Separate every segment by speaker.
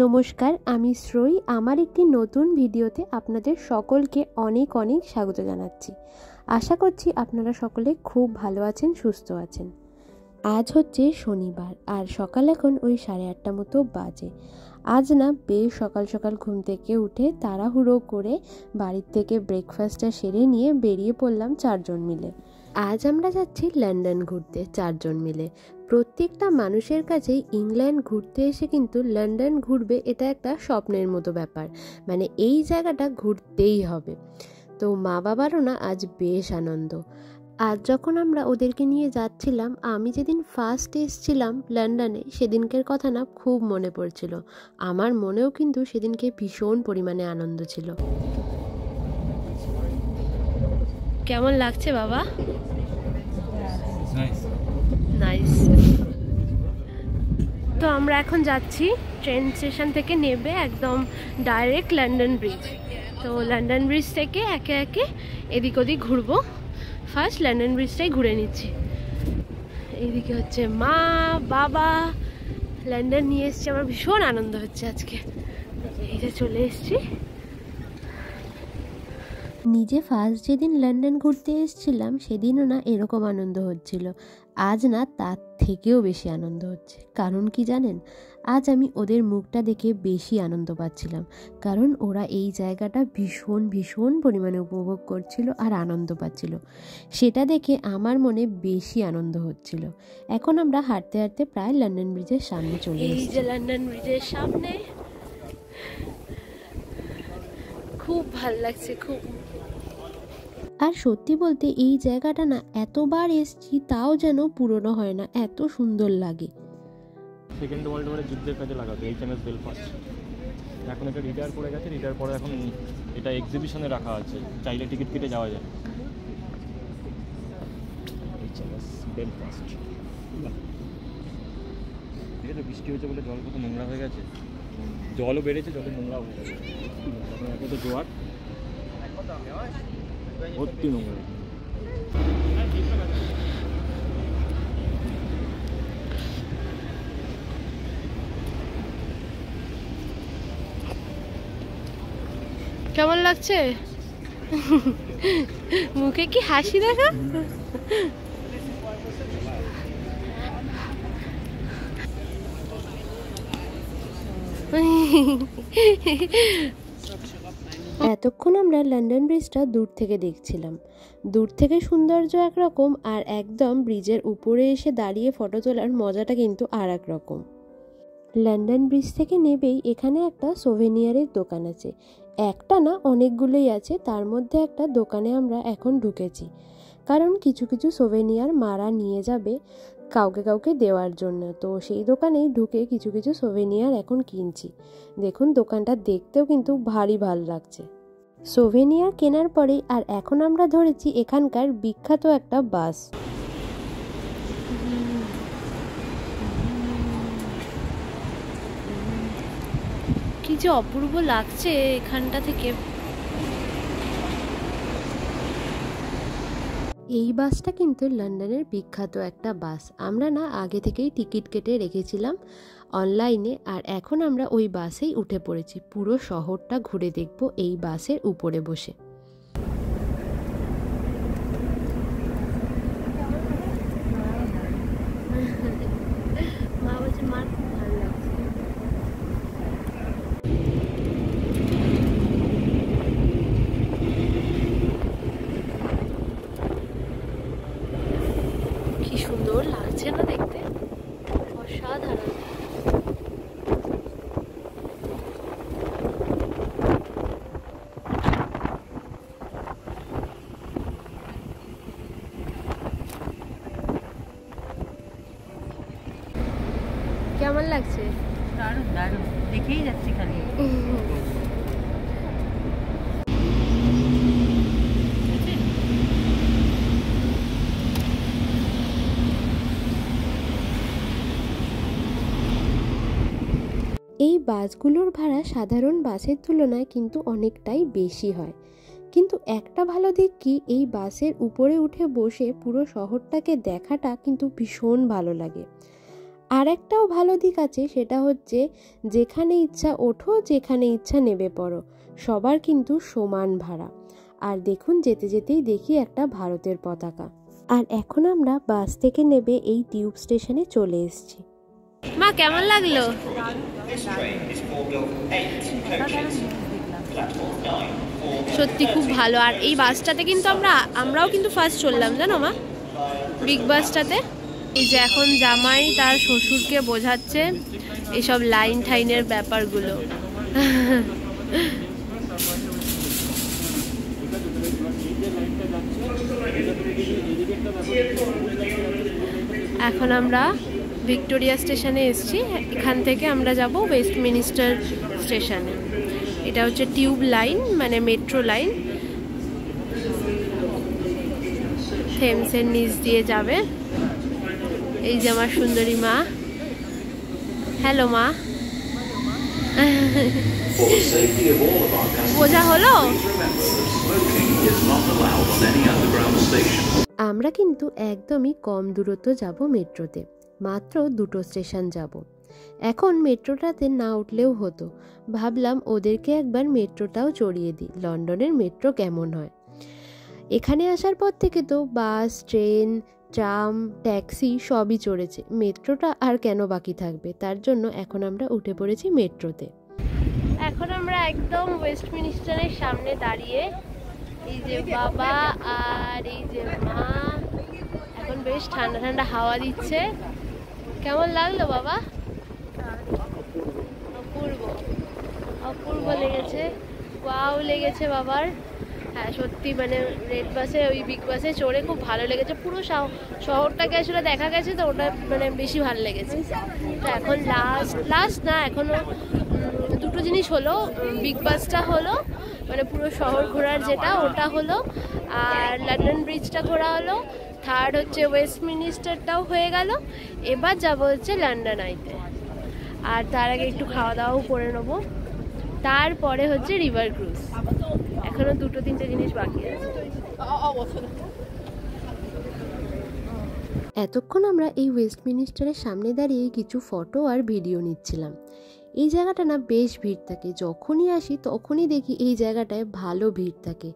Speaker 1: নমস্কার, আমি শ্রী। আমার একটি নতুন ভিডিওতে আপনাদের সকলকে অনেক অনেক স্বাগত জানাচ্ছি। আশা করছি আপনারা সকলে খুব ভালো আছেন, সুস্থ আছেন। আজ হচ্ছে শনিবার আর সকাল এখন ওই 8:30 মতো বাজে। আজ না বেশ সকাল সকাল ঘুম থেকে উঠে তাড়াহুড়ো করে বাড়ির থেকে ব্রেকফাস্টটা সেরে নিয়ে বেরিয়ে পড়লাম 4 জন মিলে। আজ আমরা যাচ্ছি লন্ডন ঘুরতে 4 জন মিলে। প্রত্যেকটা মানুষের কাছেই ইংল্যান্ড ঘুরতে এসে কিন্তু লন্ডন ঘুরবে এটা একটা স্বপ্নের মতো ব্যাপার, মানে এই জায়গাটা ঘুরতেই হবে। তো মা বাবারও না আজ বেশ আনন্দ। আজ যখন আমরা ওদেরকে নিয়ে যাচ্ছিলাম, আমি যেদিন ফার্স্ট এসেছিলাম লন্ডনে সেদিনকের কথা না খুব মনে পড়ছিল। আমার মনেও কিন্তু সেদিনকে ভীষণ পরিমাণে আনন্দ ছিল। কেমন লাগছে বাবা? নাইস। তো আমরা এখন যাচ্ছি ট্রেন স্টেশন থেকে নেবে একদম ডাইরেক্ট লন্ডন ব্রিজ। তো লন্ডন ব্রিজ থেকে একে একে এদিক ওদিক ঘুরবো। ফার্স্ট লন্ডন ব্রিজটাই ঘুরে নিচ্ছি। এইদিকে হচ্ছে মা বাবা, লন্ডন নিয়ে এসছি, আমার ভীষণ আনন্দ হচ্ছে আজকে। এই যে চলে এসছি। নিজে ফার্স্ট যেদিন লন্ডন ঘুরতে এসেছিলাম সেদিনও না এরকম আনন্দ হচ্ছিল। আজ না তার থেকেও বেশি আনন্দ হচ্ছে। কারণ কি জানেন, আজ আমি ওদের মুখটা দেখে বেশি আনন্দ পাচ্ছিলাম। কারণ ওরা এই জায়গাটা ভীষণ ভীষণ পরিমাণে উপভোগ করছিল আর আনন্দ পাচ্ছিল। সেটা দেখে আমার মনে বেশি আনন্দ হচ্ছিল। এখন আমরা হাঁটতে হাঁটতে প্রায় লন্ডন ব্রিজের সামনে চলে এসেছি। এই যে লন্ডন ব্রিজের সামনে, খুব ভালো লাগছে খুব। আর সত্যি বলতে এই জায়গাটা না এতবার এসেছি তাও যেন পুরনো হয় না, এত সুন্দর লাগে।
Speaker 2: সেকেন্ড ওয়ার্ল্ড ওয়ারের যুদ্ধের কাজে লাগাতো এইচএমএস বেলফাস্ট। এখন এটা রিটায়ার করে গেছে, রিটায়ার পরে এখন এটা এক্সিবিশনে রাখা আছে, চাইলে টিকিট কেটে যাওয়া যায়। HMS Belfast. ঠিক আছে, বৃষ্টি হয়েছে বলে জল কত নোংরা হয়ে গেছে, জলও বেড়েছে, জলে নোংরা হয়ে গেছে। এত তো জোয়ার, ভর্তি নোংরা।
Speaker 1: কেমন লাগছে? মুখে কি হাসি দেখা? এতক্ষণ আমরা লন্ডন ব্রিজটা দূর থেকে দেখছিলাম। দূর থেকে সৌন্দর্য একরকম, আর একদম ব্রিজের উপরে এসে দাঁড়িয়ে ফটো তোলার মজাটা কিন্তু আর এক রকম। লন্ডন ব্রিজ থেকে নেবেই এখানে একটা সোভেনিয়ারের দোকান আছে। একটা না, অনেকগুলোই আছে। তার মধ্যে একটা দোকানে আমরা এখন ঢুকেছি, কারণ কিছু কিছু সোভেনিয়ার মারা নিয়ে যাবে কাউকে কাউকে দেওয়ার জন্য। তো সেই দোকানেই ঢুকে কিছু কিছু সোভেনিয়ার এখন কিনছি। দেখুন দোকানটা দেখতেও কিন্তু ভারী ভালো লাগছে। সোভেনিয়ার কেনার পরেই আর এখন আমরা ধরেছি এখানকার বিখ্যাত একটা বাস। কি যে অপূর্ব লাগছে এখানটা থেকে। এই বাসটা কিন্তু লন্ডনের বিখ্যাত একটা বাস। আমরা না আগে থেকেই টিকিট কেটে রেখেছিলাম অনলাইনে, আর এখন আমরা ওই বাসেই উঠে পড়েছি। পুরো শহরটা ঘুরে দেখব এই বাসের উপরে বসে। মা বলছে মার খুব ভালো লাগছে। কি সুন্দর লাগছে না দেখতে, অসাধারণ। কেমন লাগছে?
Speaker 3: দারুণ দারুণ, দেখেই যাচ্ছি খালি।
Speaker 1: এই বাসগুলোর ভাড়া সাধারণ বাসের তুলনায় কিন্তু অনেকটাই বেশি হয়। কিন্তু একটা ভালো দিক কি, এই বাসের উপরে উঠে বসে পুরো শহরটাকে দেখাটা কিন্তু ভীষণ ভালো লাগে। আর একটাও ভালো দিক আছে, সেটা হচ্ছে যেখানে ইচ্ছা ওঠো, যেখানে ইচ্ছা নেমে পড়ো, সবার কিন্তু সমান ভাড়া। আর দেখুন যেতে যেতেই দেখি একটা ভারতের পতাকা। আর এখন আমরা বাস থেকে নেমে এই টিউব স্টেশনে চলে এসেছি। মা কেমন লাগলো? সত্যি খুব ভালো। আর এই বাসটাতে কিন্তু আমরাও কিন্তু ফার্স্ট চললাম, জানো মা, বিগ বাসটাতে। এই যে এখন জামাই তার শ্বশুরকে বোঝাচ্ছে এইসব লাইন ঠাইনের ব্যাপারগুলো। এখন আমরা ভিক্টোরিয়া স্টেশনে এসেছি। এখান থেকে আমরা যাব ওয়েস্টমিনিস্টার স্টেশনে। এটা হচ্ছে টিউব লাইন, মানে মেট্রো লাইন, থেমসের নিচ দিয়ে যাবে। এই যে আমার সুন্দরী মা। হ্যালো মা। বোঝা হলো? আমরা কিন্তু একদমই কম দূরত্ব যাব মেট্রোতে, মাত্র 2টো স্টেশন যাব। এখন মেট্রোটাতে না উঠলেও হতো, ভাবলাম ওদেরকে একবার মেট্রোটাও চড়িয়ে দিই, লন্ডনের মেট্রো কেমন হয়। এখানে আসার পর থেকে তো বাস, ট্রেন, ট্রাম, ট্যাক্সি সবই চড়েছে, মেট্রোটা আর কেন বাকি থাকবে। তার জন্য এখন আমরা উঠে পড়েছি মেট্রোতে। এখন আমরা একদম ওয়েস্টমিনিস্টারের সামনে দাঁড়িয়ে, এই যে বাবা আর এই যে মা, এখন বেশ ঠান্ডা ঠান্ডা হাওয়া দিচ্ছে। কেমন লাগলো বাবা? অপূর্ব অপূর্ব লেগেছে, ওয়াও লেগেছে বাবার। হ্যাঁ সত্যি, মানে রেড বাসে, ওই বিগ বাসে চড়ে খুব ভালো লেগেছে। পুরো শহরটাকে আসলে দেখা গেছে, তো ওটা মানে বেশি ভালো লেগেছে। তো এখন লাস্ট না, এখনো 2টো জিনিস হলো। বিগ বাসটা হলো, মানে পুরো শহর ঘোরার যেটা, ওটা হলো। আর লন্ডন ব্রিজটা ঘোরা হলো। থার্ড হচ্ছে ওয়েস্টমিনিস্টারটাও হয়ে গেল। এবার যাব হচ্ছে লন্ডন আইতে। আর তার আগে একটু খাওয়া দাওয়াও করে নেবো। তারপরে হচ্ছে রিভার ক্রুজ। এখনো 2-3টে জিনিস বাকি আছে। এতক্ষণ আমরা এই ওয়েস্টমিনিস্টারের সামনে দাঁড়িয়ে কিছু ফটো আর ভিডিও নিচ্ছিলাম। এই জায়গাটা না বেশ ভিড় থাকে, যখনই আসি তখনই দেখি এই জায়গাটায় ভালো ভিড় থাকে।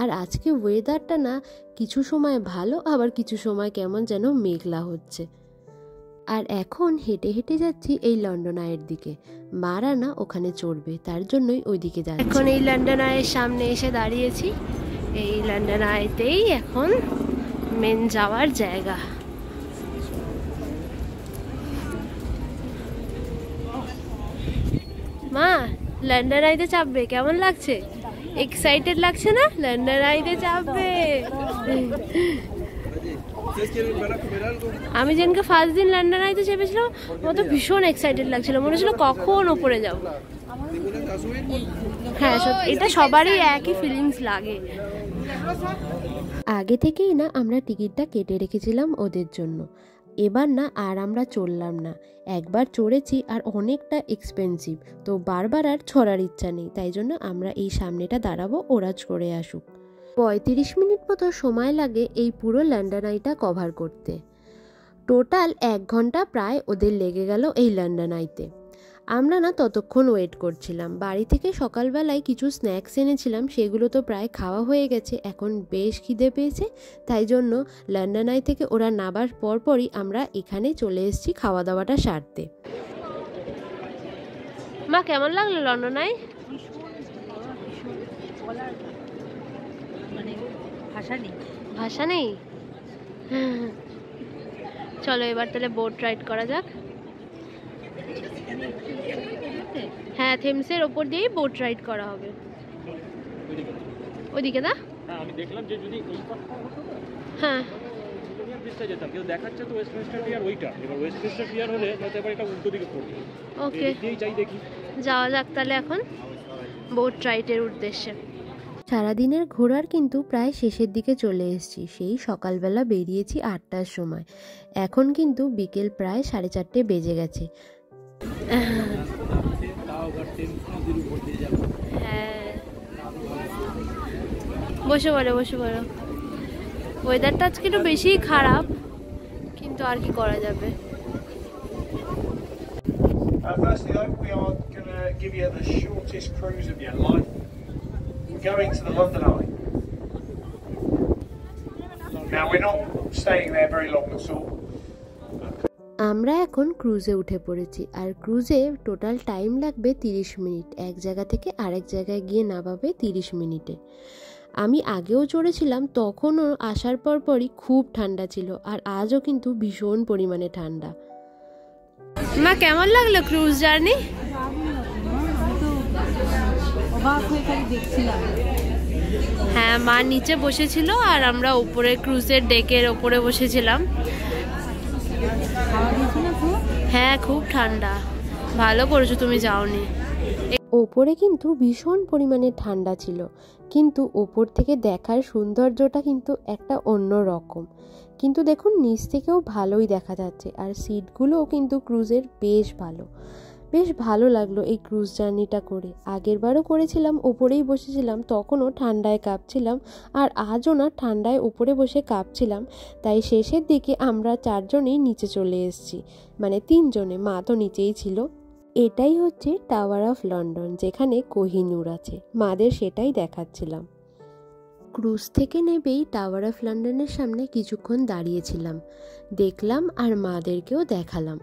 Speaker 1: আর আজকে ওয়েদারটা না কিছু সময় ভালো, আবার কিছু সময় কেমন যেন মেঘলা হচ্ছে। আর এখন হেঁটে হেঁটে যাচ্ছি এই লন্ডন আইয়ের দিকে। মারা না ওখানে চড়বে, তার জন্যই ওইদিকে যাচ্ছি। এখন এই লন্ডন আইয়ের সামনে এসে দাঁড়িয়েছি। এই লন্ডন আইতেই এখন মেন যাওয়ার জায়গা। মা, লন্ডন আইতে চাপবে, কেমন লাগছে? এক্সাইটেড লাগছে না? লন্ডন আইতে চাপবে। আমি যেদিনকে ফার্স্ট দিন লন্ডন আইতে চেপেছিলাম, আমার তো ভীষণ এক্সাইটেড লাগছিল, মনে হচ্ছিল কখন ওপরে যাব। হ্যাঁ সত্যি, এটা সবারই একই ফিলিংস লাগে। আগে থেকেই না আমরা টিকিটটা কেটে রেখেছিলাম ওদের জন্য। এবার না আর আমরা চললাম না, একবার চড়েছি আর অনেকটা এক্সপেন্সিভ, তো বারবার আর ছড়ার ইচ্ছা নেই। তাই জন্য আমরা এই সামনেটা দাঁড়াবো, ওরা চড়ে আসুক। 35 মিনিট মতো সময় লাগে এই পুরো লন্ডন আইটা কভার করতে। টোটাল 1 ঘন্টা প্রায় ওদের লেগে গেল এই লন্ডন আইতে। আমরা না ততক্ষণ ওয়েট করছিলাম। বাড়ি থেকে সকালবেলায় কিছু স্ন্যাক্স এনেছিলাম, সেগুলো তো প্রায় খাওয়া হয়ে গেছে। এখন বেশ খিদে পেয়েছে, তাই জন্য লন্ডন আই থেকে ওরা নামার পরপরই আমরা এখানে চলে এসেছি খাওয়া দাওয়াটা সারতে। মা কেমন লাগলো লন্ডন আই? ভাষা নেই। চলো এবার তাহলে বোট রাইড করা যাক। হ্যাঁ, থেমসের ওপর দিয়েই বোট রাইড করা হবে। ওইদিকে না?
Speaker 2: হ্যাঁ, আমি দেখলাম যে যদি এই পাশটা হতো না,
Speaker 1: হ্যাঁ
Speaker 2: ভিক্টোরিয়া ব্রিজটা যেতাম, কিন্তু দেখাচ্ছে তো ওয়েস্টমিনিস্টার পিয়ার ওইটা। এবার ওয়েস্টমিনিস্টার পিয়ার হলে হয়তো এবার এটা উল্টো দিকে পড়বে।
Speaker 1: ওকে,
Speaker 2: যাই দেখি, যাওয়া যাক তাহলে এখন বোট রাইডের উদ্দেশ্যে। সারাদিনের ঘোরার কিন্তু প্রায় শেষের দিকে চলে এসেছি। সেই সকালবেলা বেরিয়েছি 8টার সময়, এখন কিন্তু বিকেল প্রায় 4:30 বেজে গেছে। হ্যাঁ, বসে পড়ো। ওয়েদারটা আজকে একটু বেশি খারাপ, কিন্তু আর কি করা যাবে।
Speaker 4: firstly though, we are going to give you the shortest cruise of your life. We're going to the London Eye. Now we're not staying there very long at all.
Speaker 2: আমরা এখন ক্রুজে উঠে পড়েছি, আর ক্রুজে টোটাল টাইম লাগবে 30 minute. এক জায়গা থেকে আরেক জায়গায় গিয়ে নামাবে 30 মিনিটে। আমি আগেও চড়েছিলাম, তখনও আসার পরই খুব ঠান্ডা ছিল, আর আজও কিন্তু ভীষণ পরিমাণে ঠান্ডা। মা, কেমন লাগলো ক্রুজ জার্নি? হ্যাঁ, মা নিচে বসেছিল আর আমরা উপরে ক্রুজের ডেকের ওপরে বসেছিলাম। হ্যাঁ, খুব ঠান্ডা। ভালো করেছো তুমি যাওনি। ওপরে কিন্তু ভীষণ পরিমাণে ঠান্ডা ছিল, কিন্তু ওপর থেকে দেখার সৌন্দর্যটা কিন্তু একটা অন্য রকম। কিন্তু দেখুন, নিচ থেকেও ভালোই দেখা যাচ্ছে, আর সিটগুলোও কিন্তু ক্রুজের বেশ ভালো লাগলো এই ক্রুজ জার্নিটা করে। আগের বারও করেছিলাম, ওপরেই বসেছিলাম, তখনও ঠান্ডায় কাঁপছিলাম, আর আজও না ঠান্ডায় উপরে বসে কাঁপছিলাম। তাই শেষের দিকে আমরা 4 জনেই নিচে চলে এসেছি, মানে 3 জনে, মা তো নিচেই ছিল। এটাই হচ্ছে টাওয়ার অফ লন্ডন, যেখানে কোহিনূর আছে। মাদের সেটাই দেখাচ্ছিলাম। ক্রুজ থেকে নেবেই টাওয়ার অফ লন্ডনের সামনে কিছুক্ষণ দাঁড়িয়েছিলাম, দেখলাম আর মাদেরকেও দেখালাম।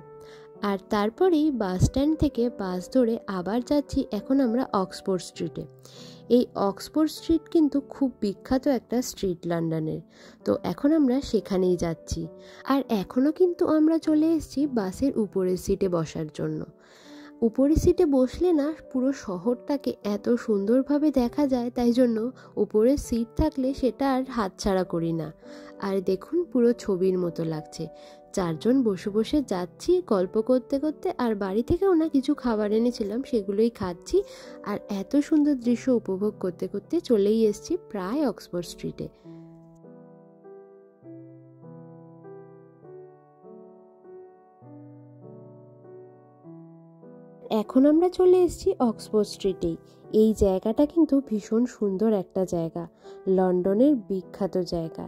Speaker 2: আর তারপরেই বাস স্ট্যান্ড থেকে বাস ধরে আবার যাচ্ছি এখন আমরা অক্সফোর্ড স্ট্রিটে। এই অক্সফোর্ড স্ট্রিট কিন্তু খুব বিখ্যাত একটা স্ট্রিট লন্ডনের, তো এখন আমরা সেখানেই যাচ্ছি। আর এখনও কিন্তু আমরা চলে এসেছি বাসের উপরের সিটে বসার জন্য। উপরের সিটে বসলে না পুরো শহরটাকে এত সুন্দরভাবে দেখা যায়, তাই জন্য উপরের সিট থাকলে সেটা আর হাতছাড়া করি না। আর দেখুন, পুরো ছবির মতো লাগছে। 4 জন বসে বসে যাচ্ছি গল্প করতে করতে, আর বাড়ি থেকেও না কিছু খাবার এনেছিলাম, সেগুলোই খাচ্ছি। আর এত সুন্দর দৃশ্য উপভোগ করতে করতে চলেই এসেছি প্রায় অক্সফোর্ড স্ট্রিটে। এখন আমরা চলে এসেছি অক্সফোর্ড স্ট্রিটেই। এই জায়গাটা কিন্তু ভীষণ সুন্দর একটা জায়গা, লন্ডনের বিখ্যাত জায়গা।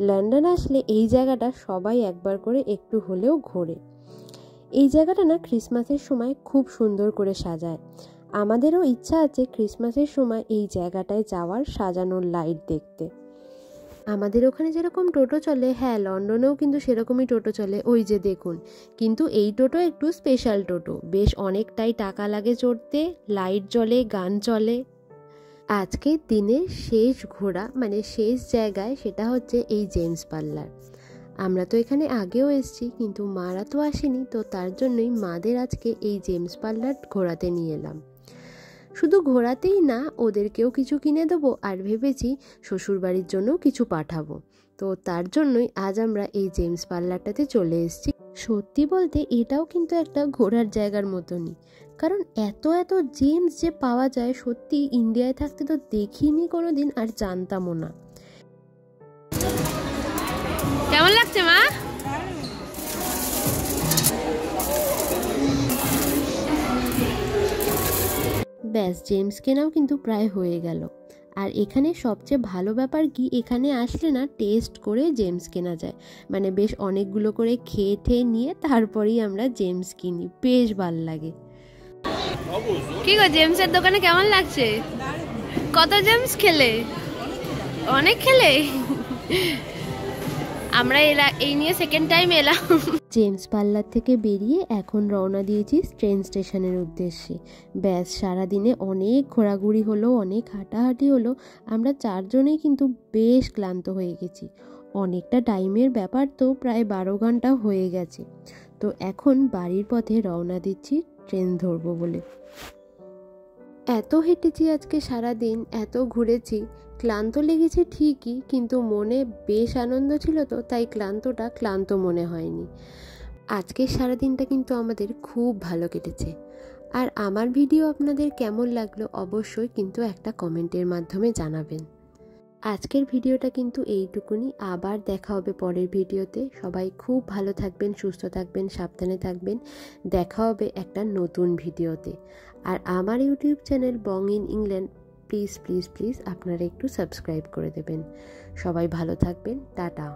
Speaker 2: লন্ডন আসলে এই জায়গাটা সবাই একবার করে একটু হলেও ঘোরে। এই জায়গাটা না ক্রিসমাসের সময় খুব সুন্দর করে সাজায়। আমাদেরও ইচ্ছা আছে ক্রিসমাসের সময় এই জায়গাটায় যাওয়ার, সাজানোর লাইট দেখতে। আমাদের ওখানে যেরকম টোটো চলে, হ্যাঁ লন্ডনেও কিন্তু সেরকমই টোটো চলে, ওই যে দেখুন। কিন্তু এই টোটো একটু স্পেশাল টোটো, বেশ অনেকটাই টাকা লাগে চড়তে, লাইট জ্বলে, গান চলে। আজকের দিনের শেষ ঘোরা, মানে শেষ জায়গায়, সেটা হচ্ছে এই জেমস পার্লার। আমরা তো এখানে আগেও এসেছি, কিন্তু মারা তো আসেনি, তো তার জন্যই মাদের আজকে এই জেমস পার্লার ঘোরাতে নিয়ে এলাম। শুধু ঘোরাতেই না, ওদেরকেও কিছু কিনে দেবো, আর ভেবেছি শ্বশুরবাড়ির জন্যও কিছু পাঠাবো। তো তার জন্যই আজ আমরা এই জেমস পার্লারটাতে চলে এসেছি। সত্যি বলতে এটাও কিন্তু একটা ঘোরার জায়গার মতনই, কারণ এত এত জেমস যে পাওয়া যায়, সত্যি ইন্ডিয়ায় থাকতে তো দেখিনি কোনোদিন, আর জানতামও না। কেমন লাগছে মা? ব্যাস, জেমস কেনাও কিন্তু প্রায় হয়ে গেল। আর এখানে সবচেয়ে ভালো ব্যাপার কি, এখানে আসলে না টেস্ট করে জেমস কেনা যায়, মানে বেশ অনেকগুলো করে খেয়ে নিয়ে তারপরেই আমরা জেমস কিনি, বেশ ভালো লাগে। কি গো, জেমসের দোকানে কেমন লাগছে? কত জেমস খেলে? অনেক খেলে। আমরা এই নিয়ে সেকেন্ড টাইম এলাম। জেমস পার্লার থেকে বেরিয়ে এখন রওনা দিয়েছি ট্রেন স্টেশনের উদ্দেশ্যে। ব্যাস, সারাদিনে অনেক ঘোরাঘুরি হলো, অনেক হাঁটাহাঁটি হলো। আমরা 4 জনেই কিন্তু বেশ ক্লান্ত হয়ে গেছি। অনেকটা টাইমের ব্যাপার, তো প্রায় 12 ঘন্টা হয়ে গেছে। তো এখন বাড়ির পথে রওনা দিচ্ছি ট্রেন ধরবো বলে। এত হেঁটেছি আজকে সারাদিন, এত ঘুরেছি, ক্লান্ত লেগেছে ঠিকই, কিন্তু মনে বেশ আনন্দ ছিল, তো তাই ক্লান্তটা ক্লান্ত মনে হয়নি। আজকের সারাদিনটা কিন্তু আমাদের খুব ভালো কেটেছে। আর আমার ভিডিও আপনাদের কেমন লাগলো অবশ্যই কিন্তু একটা কমেন্টের মাধ্যমে জানাবেন। আজকের ভিডিওটা কিন্তু এইটুকুনি, আবার দেখা হবে পরের ভিডিওতে। সবাই খুব ভালো থাকবেন, সুস্থ থাকবেন, সাবধানে থাকবেন। দেখা হবে একটা নতুন ভিডিওতে। আর আমার YouTube channel Bong in England please please please আপনারা একটু সাবস্ক্রাইব করে দেবেন। সবাই ভালো থাকবেন, টাটা।